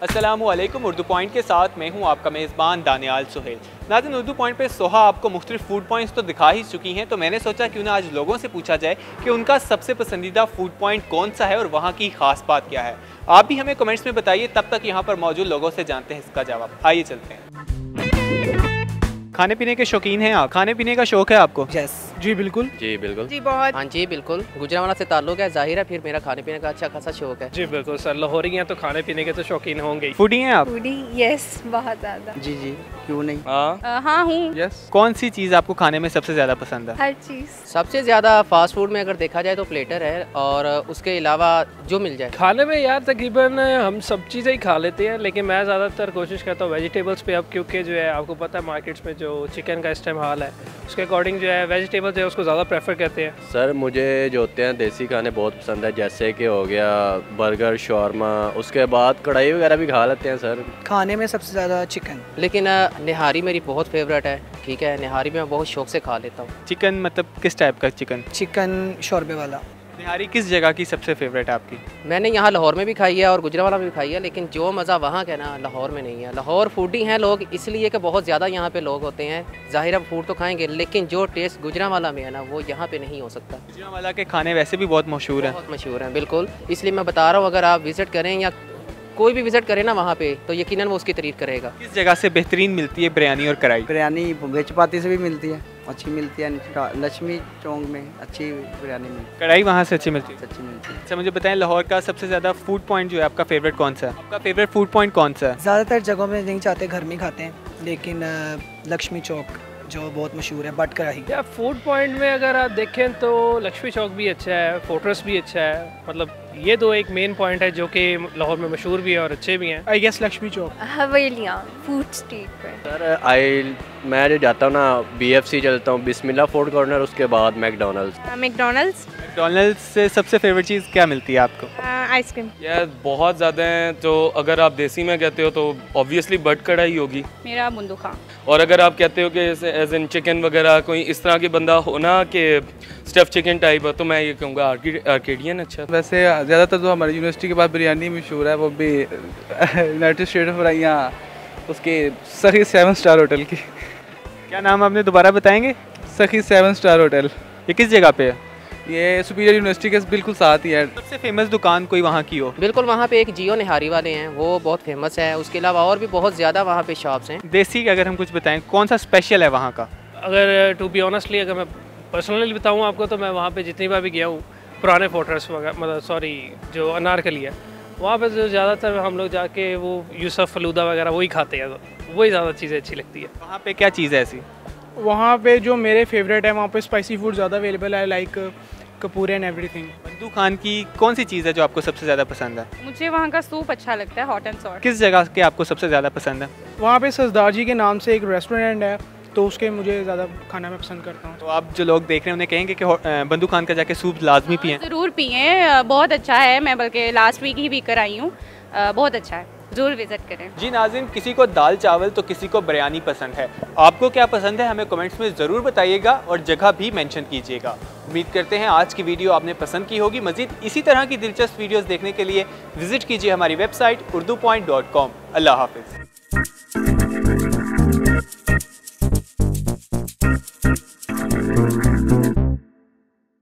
अस्सलामुअलैकुम। उर्दू पॉइंट के साथ मैं हूं आपका मेज़बान दानियाल सुहेल। नाज़रीन, उर्दू पॉइंट पे सोहा आपको मुख्तलिफ फूड पॉइंट्स तो दिखा ही चुकी हैं, तो मैंने सोचा क्यों ना आज लोगों से पूछा जाए कि उनका सबसे पसंदीदा फूड पॉइंट कौन सा है और वहाँ की ख़ास बात क्या है। आप भी हमें कमेंट्स में बताइए, तब तक यहाँ पर मौजूद लोगों से जानते हैं इसका जवाब। आइए चलते हैं। खाने पीने के शौकीन हैं आप? खाने पीने का शौक है आपको? यस जी बिल्कुल। जी बिल्कुल। जी बहुत। हाँ जी बिल्कुल, गुजरावाला से ताल्लुक है, जाहिर है फिर मेरा खाने पीने का अच्छा खासा शौक है। जी बिल्कुल सर, लाहौरी हैं तो खाने पीने के तो शौकीन होंगे ही। फूडी हैं आप? फूडी यस, बहुत ज़्यादा। जी जी क्यों नहीं। हाँ हूँ। यस। कौन सी चीज़ आपको खाने में सबसे ज़्यादा पसंद है? हर चीज़। सबसे ज़्यादा फास्ट फूड में अगर देखा जाए तो प्लेटर है, और उसके अलावा जो मिल जाए। खाने में यार तकरीबन हम सब चीज़ें ही खा लेते हैं, लेकिन मैं ज़्यादातर कोशिश करता हूँ वेजिटेबल्स पे। अब क्योंकि जो है आपको पता है मार्केट्स में जो चिकन का इस टाइम हाल है, उसके अकॉर्डिंग जो है वेजिटेबल्स है उसको ज़्यादा प्रेफर करते हैं। सर मुझे जो होते हैं देसी खाने बहुत पसंद है, जैसे कि हो गया बर्गर, शॉर्मा, उसके बाद कढ़ाई वगैरह भी खा लेते हैं सर। खाने में सबसे ज़्यादा चिकन। लेकिन निहारी मेरी बहुत फेवरेट है, ठीक है, निहारी में मैं बहुत शौक से खा लेता हूँ। चिकन मतलब किस टाइप का चिकन? चिकन शोरबे वाला। निहारी किस जगह की सबसे फेवरेट है आपकी? मैंने यहाँ लाहौर में भी खाई है और गुजरावाला में भी खाई है, लेकिन जो मज़ा वहाँ का ना लाहौर में नहीं है। लाहौर फूडी हैं लोग इसलिए कि बहुत ज़्यादा यहाँ पे लोग होते हैं, ज़ाहिर है फूड तो खाएंगे, लेकिन जो टेस्ट गुजरावाला में है ना वो यहाँ पे नहीं हो सकता। गुजरावाला के खाने वैसे भी बहुत मशहूर हैं। बहुत मशहूर हैं बिल्कुल, इसलिए मैं बता रहा हूँ अगर आप विज़िट करें या कोई भी विज़िट करे ना वहाँ पे तो यकीनन वो उसकी तारीफ़ करेगा। किस जगह से बेहतरीन मिलती है बिरयानी और कढ़ाई? बिरयानी बेचपाती से भी मिलती है, अच्छी मिलती है। लक्ष्मी चौक में अच्छी बिरयानी मिलती है, कढ़ाई वहाँ से अच्छी मिलती है। अच्छी मिलती है। अच्छा, मुझे बताएं लाहौर का सबसे ज़्यादा फूड पॉइंट जो है आपका फेवरेट कौन सा है? आपका फेवरेट फूड पॉइंट कौन सा है? ज़्यादातर जगहों में नहीं चाहते, घर में खाते हैं, लेकिन लक्ष्मी चौक जो बहुत मशहूर है, बट कढ़ाई। या फूड पॉइंट में अगर आप देखें तो लक्ष्मी चौक भी अच्छा है, फोर्ट्रेस भी अच्छा है, मतलब ये दो एक मेन पॉइंट है जो कि लाहौर में मशहूर भी है और अच्छे भी हैं। I guess Lakshmi Chowk. हवेलियाँ फूड स्ट्रीट पे। सर मैं जो जाता हूँ ना BFC चलता हूँ, बिस्मिल्लाह फूड कॉर्नर, उसके बाद मैकडोनल्ड्स। मैकडोनल्ड्स से सबसे फेवरेट चीज़ क्या मिलती है आपको? आइसक्रीम। यार बहुत ज़्यादा हैं, तो अगर आप देसी में कहते हो तो ऑब्वियसली बट कढ़ाई होगी मेरा बुंदुखा। और अगर आप कहते हो कि एज इन चिकन वगैरह कोई इस तरह के बंदा हो ना कि स्टफ चिकन टाइप है, तो मैं ये कहूँगा आर्केडियन अच्छा। वैसे ज़्यादातर तो हमारी यूनिवर्सिटी के पास बिरयानी मशहूर है, वो भी यूनाइटेड स्टेट ऑफ यहाँ उसके सखी 7 स्टार होटल की। क्या नाम आपने दोबारा बताएंगे? सखी 7 स्टार होटल। ये किस जगह पे है? ये सुपीरियर यूनिवर्सिटी के बिल्कुल साथ ही है। सबसे फेमस दुकान कोई वहाँ की हो? बिल्कुल, वहाँ पे एक जियो निहारी वाले हैं, वो बहुत फेमस है। उसके अलावा और भी बहुत ज़्यादा वहाँ पे शॉप्स हैं। देसी अगर हम कुछ बताएं, कौन सा स्पेशल है वहाँ का? अगर टू बी ऑनेस्टली अगर मैं पर्सनली बताऊँ आपको तो मैं वहाँ पे जितनी बार भी गया हूँ, पुराने फोर्ट्रेस वगैरह, मतलब सॉरी जो अनारकली है, वहाँ पे जो ज़्यादातर हम लोग जाके वो यूसुफ फलूदा वगैरह वही खाते हैं, तो वही ज़्यादा चीज़ें अच्छी लगती है। वहाँ पे क्या चीज़ है ऐसी? वहाँ पे जो मेरे फेवरेट है, वहाँ पे स्पाइसी फूड ज़्यादा अवेलेबल है, like Kapoor and everything. Bandu Khan की कौन सी चीज़ है जो आपको सबसे ज़्यादा पसंद है? मुझे वहाँ का सूप अच्छा लगता है, हॉट एंड सॉल्ट। किस जगह के आपको सबसे ज़्यादा पसंद है? वहाँ पे सरदार जी के नाम से एक रेस्टोरेंट है, तो उसके मुझे ज़्यादा खाना मैं पसंद करता हूँ। तो आप जो लोग देख रहे हैं उन्हें कहेंगे कि बंदू खान का जाके सूप लाजमी पिएं। ज़रूर पिएं, बहुत अच्छा है। मैं बल्कि लास्ट वीक ही पी कर आई हूँ, बहुत अच्छा है, ज़रूर विज़िट करें। जी नाज़रीन, किसी को दाल चावल तो किसी को बिरयानी पसंद है। आपको क्या पसंद है हमें कमेंट्स में ज़रूर बताइएगा और जगह भी मेंशन कीजिएगा। उम्मीद करते हैं आज की वीडियो आपने पसंद की होगी। मज़ीद इसी तरह की दिलचस्प वीडियोस देखने के लिए विजिट कीजिए हमारी वेबसाइट urdupoint.com। अल्लाह हाफ़िज़।